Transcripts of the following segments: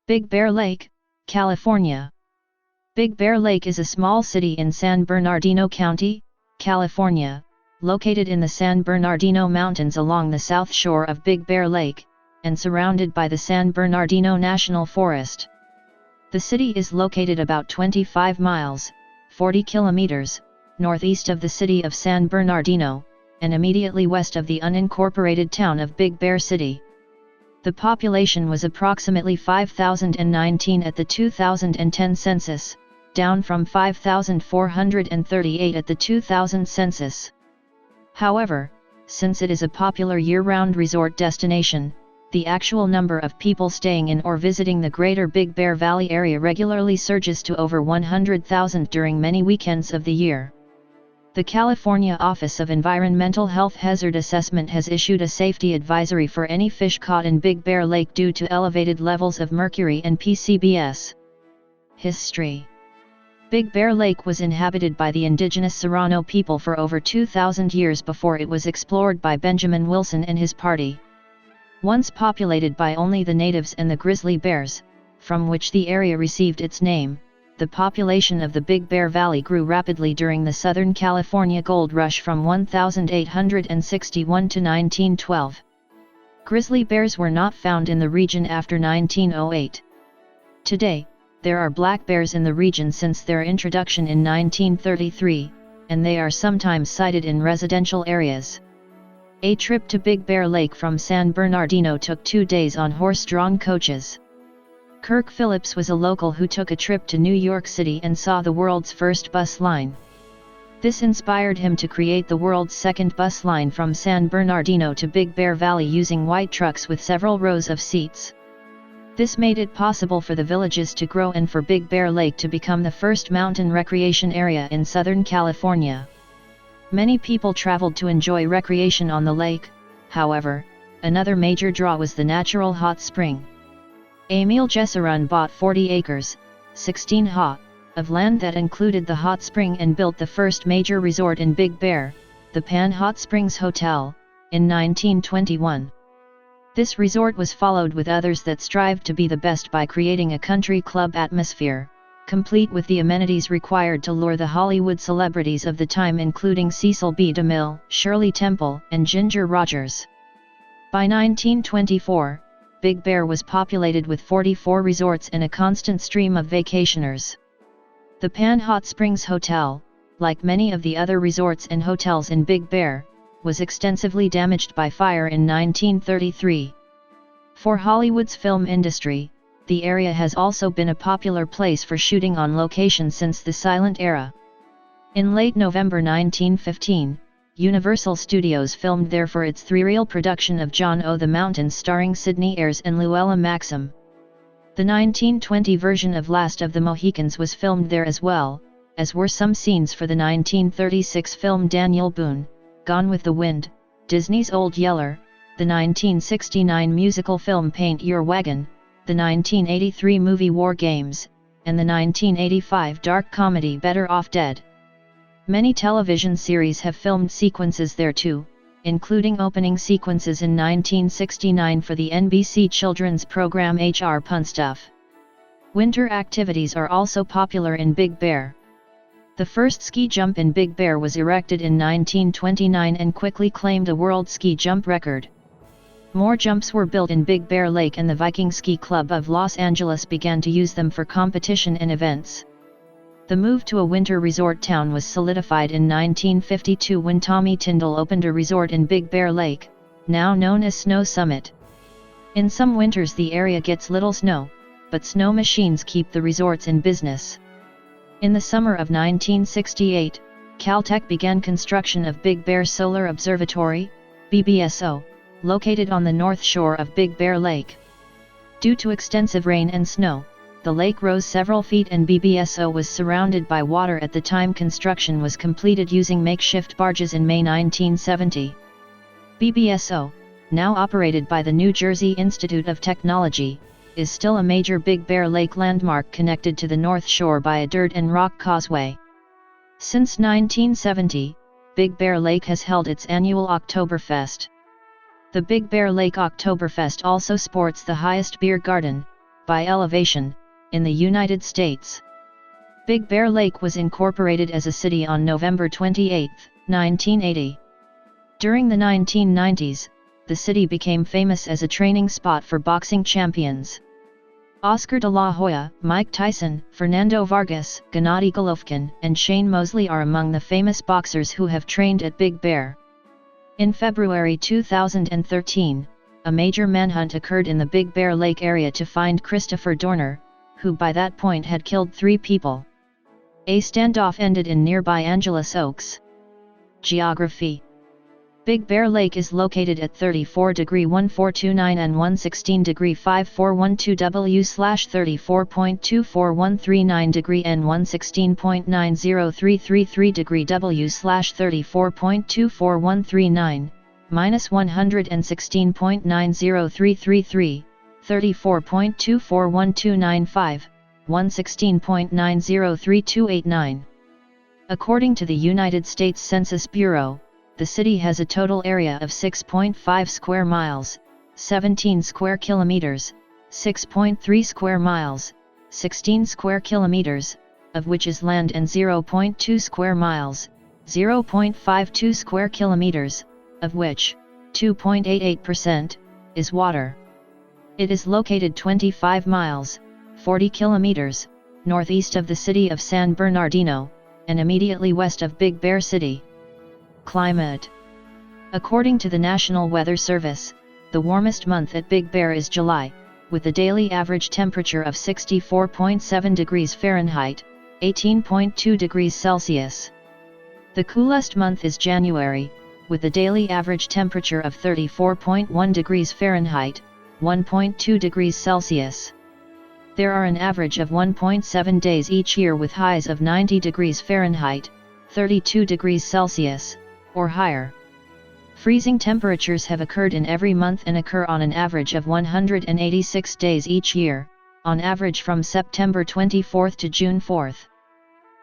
Big Bear Lake, California. Big Bear Lake is a small city in San Bernardino County, California, located in the San Bernardino Mountains along the south shore of Big Bear Lake, and surrounded by the San Bernardino National Forest. The city is located about 25 miles, 40 kilometers, northeast of the city of San Bernardino, and immediately west of the unincorporated town of Big Bear City. The population was approximately 5,019 at the 2010 census, down from 5,438 at the 2000 census. However, since it is a popular year-round resort destination, the actual number of people staying in or visiting the greater Big Bear Valley area regularly surges to over 100,000 during many weekends of the year. The California Office of Environmental Health Hazard Assessment has issued a safety advisory for any fish caught in Big Bear Lake due to elevated levels of mercury and PCBs. History. Big Bear Lake was inhabited by the indigenous Serrano people for over 2,000 years before it was explored by Benjamin Wilson and his party. Once populated by only the natives and the grizzly bears, from which the area received its name, the population of the Big Bear Valley grew rapidly during the Southern California Gold Rush from 1861 to 1912. Grizzly bears were not found in the region after 1908. Today, there are black bears in the region since their introduction in 1933, and they are sometimes sighted in residential areas. A trip to Big Bear Lake from San Bernardino took 2 days on horse-drawn coaches. Kirk Phillips was a local who took a trip to New York City and saw the world's first bus line. This inspired him to create the world's second bus line from San Bernardino to Big Bear Valley using white trucks with several rows of seats. This made it possible for the villages to grow and for Big Bear Lake to become the first mountain recreation area in Southern California. Many people traveled to enjoy recreation on the lake. However, another major draw was the natural hot spring. Emil Jesserun bought 40 acres, 16 ha, of land that included the hot spring and built the first major resort in Big Bear, the Pan Hot Springs Hotel, in 1921. This resort was followed with others that strived to be the best by creating a country club atmosphere, complete with the amenities required to lure the Hollywood celebrities of the time including Cecil B. DeMille, Shirley Temple, and Ginger Rogers. By 1924, Big Bear was populated with 44 resorts and a constant stream of vacationers. The Pan Hot Springs Hotel, like many of the other resorts and hotels in Big Bear, was extensively damaged by fire in 1933. For Hollywood's film industry, the area has also been a popular place for shooting on location since the silent era. In late November 1915, Universal Studios filmed there for its three-reel production of John O' the Mountains starring Sidney Ayres and Luella Maxim. The 1920 version of Last of the Mohicans was filmed there as well, as were some scenes for the 1936 film Daniel Boone, Gone with the Wind, Disney's Old Yeller, the 1969 musical film Paint Your Wagon, the 1983 movie War Games, and the 1985 dark comedy Better Off Dead. Many television series have filmed sequences there too, including opening sequences in 1969 for the NBC children's program HR Punstuff. Winter activities are also popular in Big Bear. The first ski jump in Big Bear was erected in 1929 and quickly claimed a world ski jump record. More jumps were built in Big Bear Lake and the Viking Ski Club of Los Angeles began to use them for competition and events. The move to a winter resort town was solidified in 1952 when Tommy Tyndall opened a resort in Big Bear Lake, now known as Snow Summit. In some winters the area gets little snow, but snow machines keep the resorts in business. In the summer of 1968, Caltech began construction of Big Bear Solar Observatory, BBSO, located on the north shore of Big Bear Lake. Due to extensive rain and snow, the lake rose several feet and BBSO was surrounded by water at the time construction was completed using makeshift barges in May 1970. BBSO, now operated by the New Jersey Institute of Technology, is still a major Big Bear Lake landmark connected to the north shore by a dirt and rock causeway. Since 1970, Big Bear Lake has held its annual Oktoberfest. The Big Bear Lake Oktoberfest also sports the highest beer garden, by elevation, in the United States. Big Bear Lake was incorporated as a city on November 28, 1980. During the 1990s, the city became famous as a training spot for boxing champions. Oscar de la Hoya, Mike Tyson, Fernando Vargas, Gennady Golovkin, and Shane Mosley are among the famous boxers who have trained at Big Bear. In February 2013, a major manhunt occurred in the Big Bear Lake area to find Christopher Dorner, who by that point had killed 3 people. A standoff ended in nearby Angeles Oaks. Geography: Big Bear Lake is located at 34°1429 and 116°5412 W/34.24139° and 116.90333° W/34.24139, -116.90333, 34.24129.5, 116.9032889. According to the United States Census Bureau, the city has a total area of 6.5 square miles, 17 square kilometers, 6.3 square miles, 16 square kilometers, of which is land, and 0.2 square miles, 0.52 square kilometers, of which 2.88% is water. It is located 25 miles, 40 kilometers, northeast of the city of San Bernardino, and immediately west of Big Bear City. Climate: According to the National Weather Service, the warmest month at Big Bear is July, with a daily average temperature of 64.7 degrees Fahrenheit, 18.2 degrees Celsius. The coolest month is January, with a daily average temperature of 34.1 degrees Fahrenheit, 1.2 degrees Celsius. There are an average of 1.7 days each year with highs of 90 degrees Fahrenheit, 32 degrees Celsius, or higher. Freezing temperatures have occurred in every month and occur on an average of 186 days each year, on average from September 24 to June 4.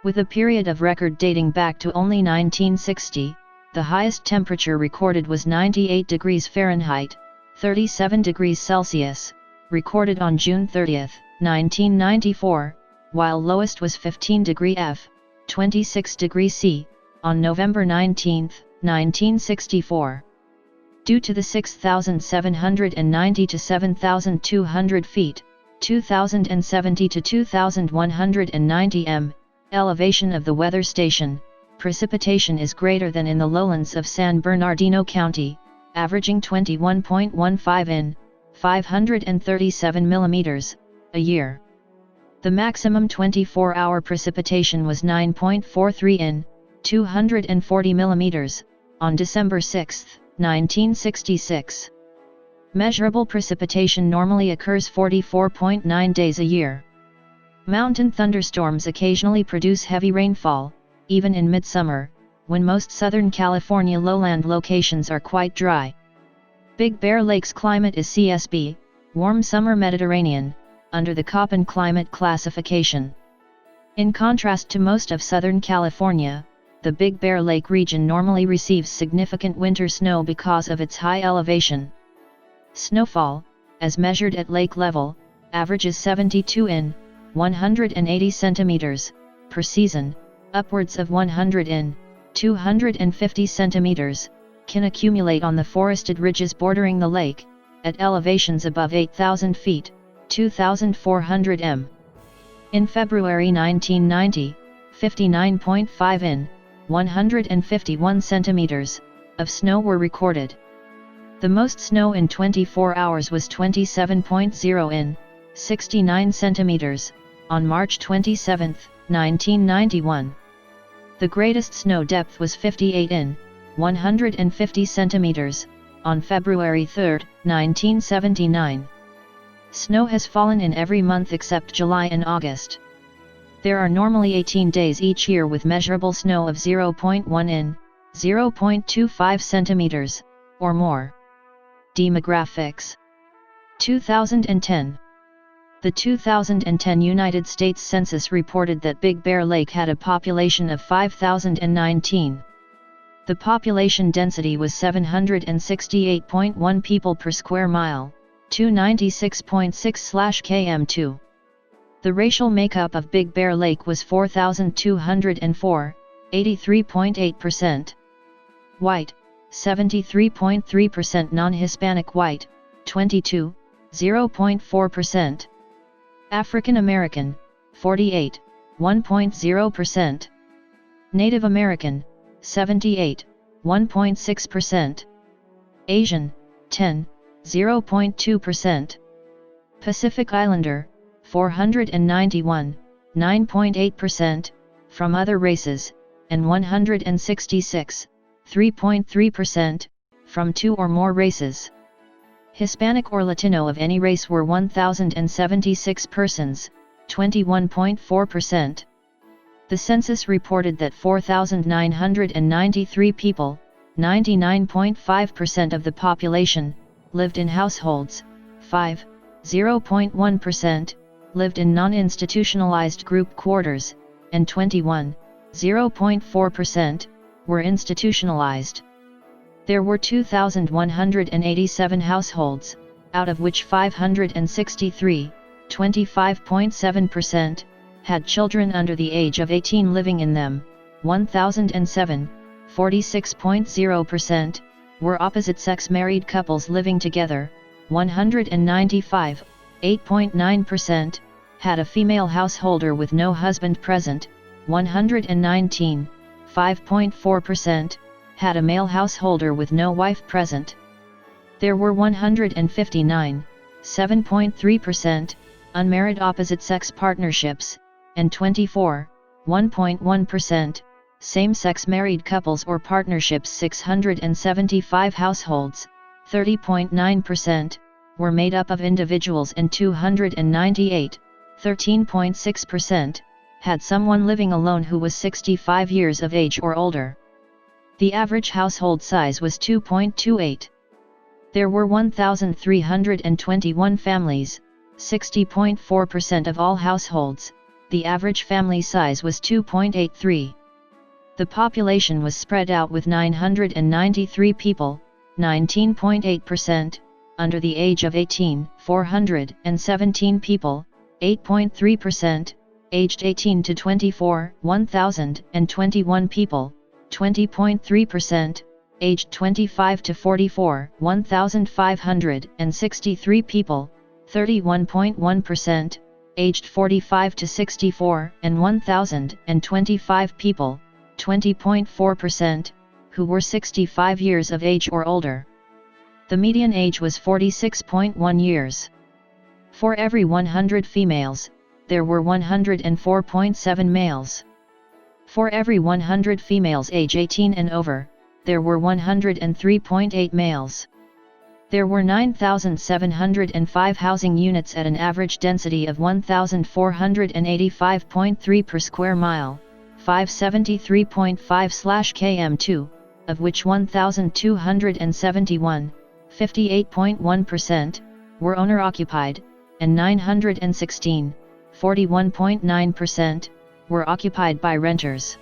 With a period of record dating back to only 1960, the highest temperature recorded was 98 degrees Fahrenheit, 37 degrees Celsius, recorded on June 30, 1994, while lowest was 15 degrees F, 26 degrees C, on November 19, 1964. Due to the 6,790 to 7,200 feet, 2,070 to 2,190 m, elevation of the weather station, precipitation is greater than in the lowlands of San Bernardino County, averaging 21.15 in, 537 millimeters, a year. The maximum 24-hour precipitation was 9.43 in, 240 millimeters, on December 6, 1966. Measurable precipitation normally occurs 44.9 days a year. Mountain thunderstorms occasionally produce heavy rainfall, even in midsummer, when most Southern California lowland locations are quite dry. Big Bear Lake's climate is CSB, warm summer Mediterranean, under the Köppen climate classification. In contrast to most of Southern California, the Big Bear Lake region normally receives significant winter snow because of its high elevation. Snowfall, as measured at lake level, averages 72 in, 180 centimeters, per season, upwards of 100 in, 250 centimeters, can accumulate on the forested ridges bordering the lake, at elevations above 8,000 feet, 2,400 m. In February 1990, 59.5 in, 151 centimeters, of snow were recorded. The most snow in 24 hours was 27.0 in, 69 centimeters, on March 27, 1991. The greatest snow depth was 58 in, 150 centimeters, on February 3, 1979. Snow has fallen in every month except July and August. There are normally 18 days each year with measurable snow of 0.1 in, 0.25 centimeters, or more. Demographics: 2010. The 2010 United States Census reported that Big Bear Lake had a population of 5,019. The population density was 768.1 people per square mile, 296.6/km2. The racial makeup of Big Bear Lake was 4,204, 83.8%. White, 73.3%. Non-Hispanic white, 22.0.4%. African American, 48.1%. Native American, 78.1%. Asian, 10.0.2%. Pacific Islander, 491.9.8%, from other races, and 166.3.3%, from 2 or more races. Hispanic or Latino of any race were 1,076 persons, 21.4%. The census reported that 4,993 people, 99.5% of the population, lived in households, 5.0.1%, lived in non-institutionalized group quarters, and 21.0.4%, were institutionalized. There were 2,187 households, out of which 563, 25.7%, had children under the age of 18 living in them, 1,007, 46.0%, were opposite-sex married couples living together, 195, 8.9%, had a female householder with no husband present, 119, 5.4%, had a male householder with no wife present. There were 159, 7.3%, unmarried opposite-sex partnerships, and 24, 1.1%, same-sex married couples or partnerships. 675 households, 30.9%, were made up of individuals, and 298, 13.6%, had someone living alone who was 65 years of age or older. The average household size was 2.28. There were 1,321 families, 60.4% of all households. The average family size was 2.83. The population was spread out with 993 people, 19.8%, under the age of 18, 417 people, 8.3%, aged 18 to 24, 1,021 people, 20.3%, aged 25 to 44, 1,563 people, 31.1%, aged 45 to 64, and 1,025 people, 20.4%, who were 65 years of age or older. The median age was 46.1 years. For every 100 females, there were 104.7 males. For every 100 females age 18 and over, there were 103.8 males. There were 9,705 housing units at an average density of 1,485.3 per square mile, 573.5/km2, of which 1,271, 58.1%, were owner-occupied, and 916, 41.9%, were occupied by renters.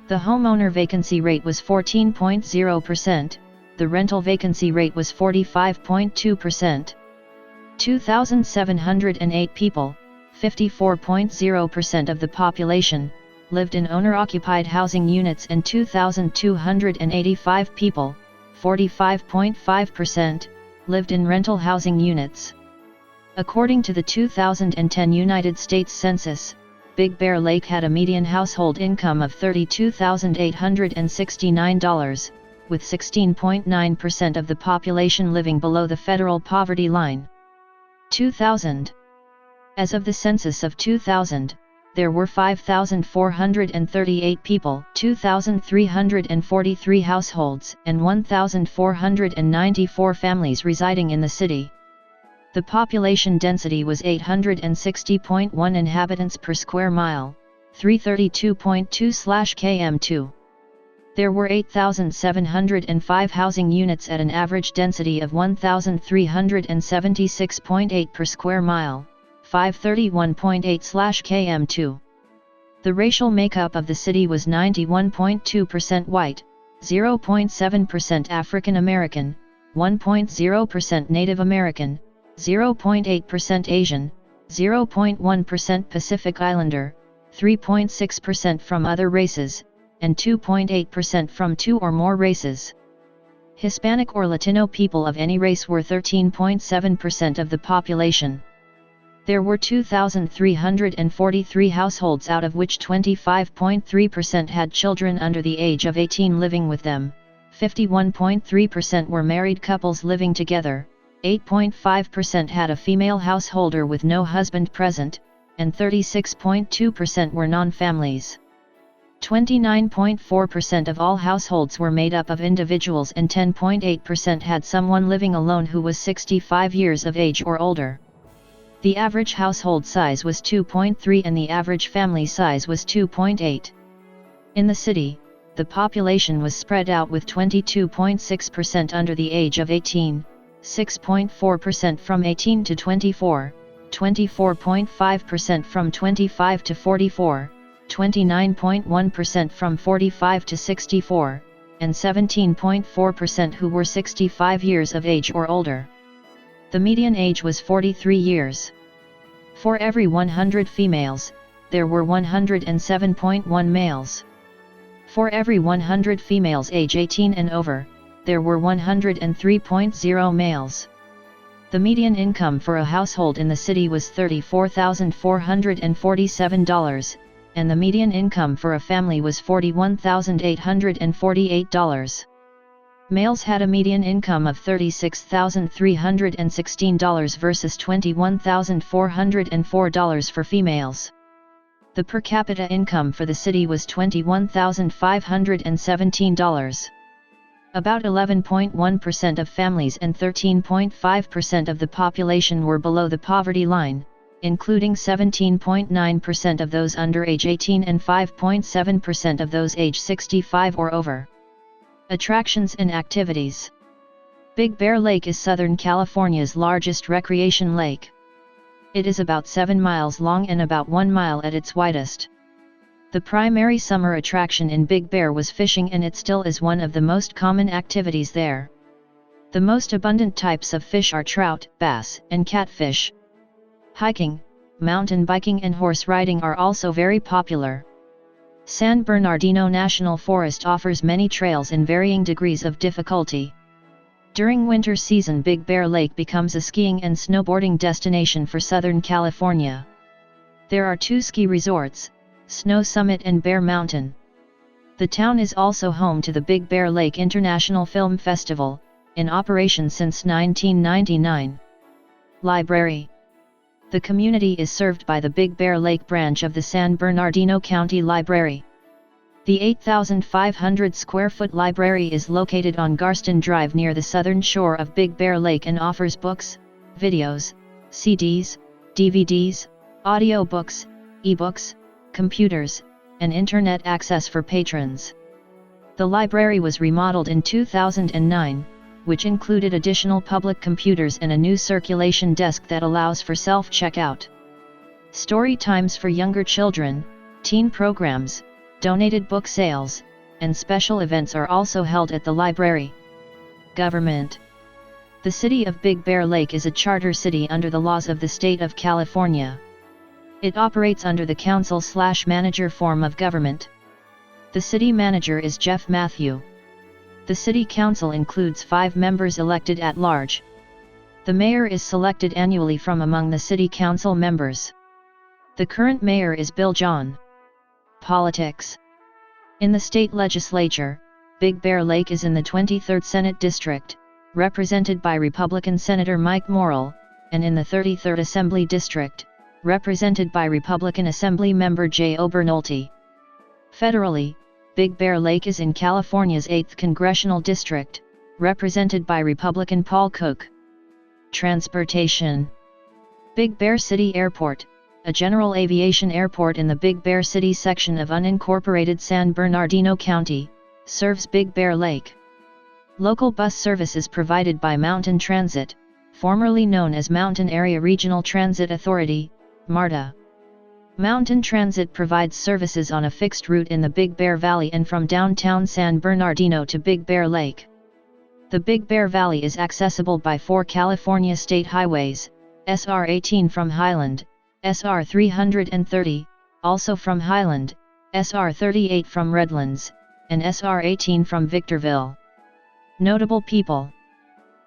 The homeowner vacancy rate was 14.0%, the rental vacancy rate was 45.2%. 2,708 people, 54.0% of the population, lived in owner-occupied housing units, and 2,285 people, 45.5%, lived in rental housing units. According to the 2010 United States Census, Big Bear Lake had a median household income of $32,869, with 16.9% of the population living below the federal poverty line. 2000. As of the census of 2000, there were 5,438 people, 2,343 households, and 1,494 families residing in the city. The population density was 860.1 inhabitants per square mile, 332.2/km2. There were 8,705 housing units at an average density of 1,376.8 per square mile, 531.8/km2. The racial makeup of the city was 91.2% white, 0.7% African American, 1.0% Native American, 0.8% Asian, 0.1% Pacific Islander, 3.6% from other races, and 2.8% from two or more races. Hispanic or Latino people of any race were 13.7% of the population. There were 2,343 households, out of which 25.3% had children under the age of 18 living with them, 51.3% were married couples living together, 8.5% had a female householder with no husband present, and 36.2% were non-families. 29.4% of all households were made up of individuals, and 10.8% had someone living alone who was 65 years of age or older. The average household size was 2.3 and the average family size was 2.8. In the city, the population was spread out with 22.6% under the age of 18, 6.4% from 18 to 24, 24.5% from 25 to 44, 29.1% from 45 to 64, and 17.4% who were 65 years of age or older. The median age was 43 years. For every 100 females, there were 107.1 males. For every 100 females age 18 and over, there were 103.0 males. The median income for a household in the city was $34,447, and the median income for a family was $41,848. Males had a median income of $36,316 versus $21,404 for females. The per capita income for the city was $21,517. About 11.1% of families and 13.5% of the population were below the poverty line, including 17.9% of those under age 18 and 5.7% of those age 65 or over. Attractions and activities. Big Bear Lake is Southern California's largest recreation lake. It is about 7 miles long and about 1 mile at its widest. The primary summer attraction in Big Bear was fishing, and it still is one of the most common activities there. The most abundant types of fish are trout, bass, and catfish. Hiking, mountain biking and horse riding are also very popular. San Bernardino National Forest offers many trails in varying degrees of difficulty. During winter season, Big Bear Lake becomes a skiing and snowboarding destination for Southern California. There are 2 ski resorts, Snow Summit and Bear Mountain. The town is also home to the Big Bear Lake International Film Festival, in operation since 1999. Library. The community is served by the Big Bear Lake branch of the San Bernardino County Library. The 8,500-square-foot library is located on Garston Drive near the southern shore of Big Bear Lake and offers books, videos, CDs, DVDs, audiobooks, ebooks, computers, and internet access for patrons. The library was remodeled in 2009, which included additional public computers and a new circulation desk that allows for self-checkout. Story times for younger children, teen programs, donated book sales, and special events are also held at the library. Government. The city of Big Bear Lake is a charter city under the laws of the state of California. It operates under the council/manager form of government. The city manager is Jeff Matthew. The city council includes 5 members elected at large. The mayor is selected annually from among the city council members. The current mayor is Bill John. Politics. In the state legislature, Big Bear Lake is in the 23rd Senate District, represented by Republican Senator Mike Morrill, and in the 33rd Assembly District, represented by Republican Assembly Member Jay Obernolte. Federally, Big Bear Lake is in California's 8th Congressional District, represented by Republican Paul Cook. Transportation. Big Bear City Airport, a general aviation airport in the Big Bear City section of unincorporated San Bernardino County, serves Big Bear Lake. Local bus service is provided by Mountain Transit, formerly known as Mountain Area Regional Transit Authority, MARTA. Mountain Transit provides services on a fixed route in the Big Bear Valley and from downtown San Bernardino to Big Bear Lake. The Big Bear Valley is accessible by 4 California state highways, SR 18 from Highland, SR 330, also from Highland, SR 38 from Redlands, and SR 18 from Victorville. Notable people: